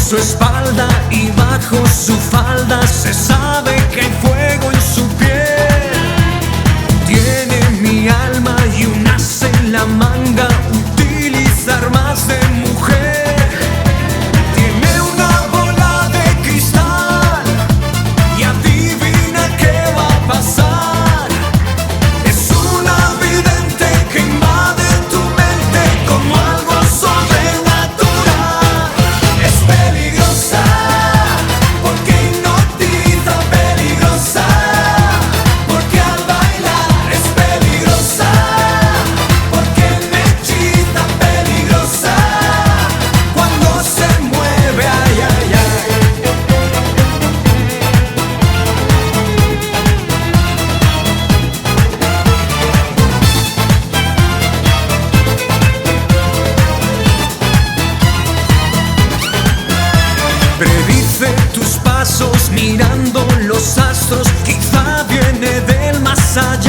su espalda y bajo su falda se sabe que hay fuego en su piel. Tiene mi alma y un as en la manga, utiliza armas de mujer. Tiene una bola de cristal y adivina qué va a pasar. Es una vidente que invade tu mente como algo sobrenatural. Es peligrosa porque hipnotiza, peligrosa porque al bailar es peligrosa, porque me hechiza, peligrosa cuando se mueve, ay, ay, ay. Predice tus pasos mirando los astros, quizá viene del más allá.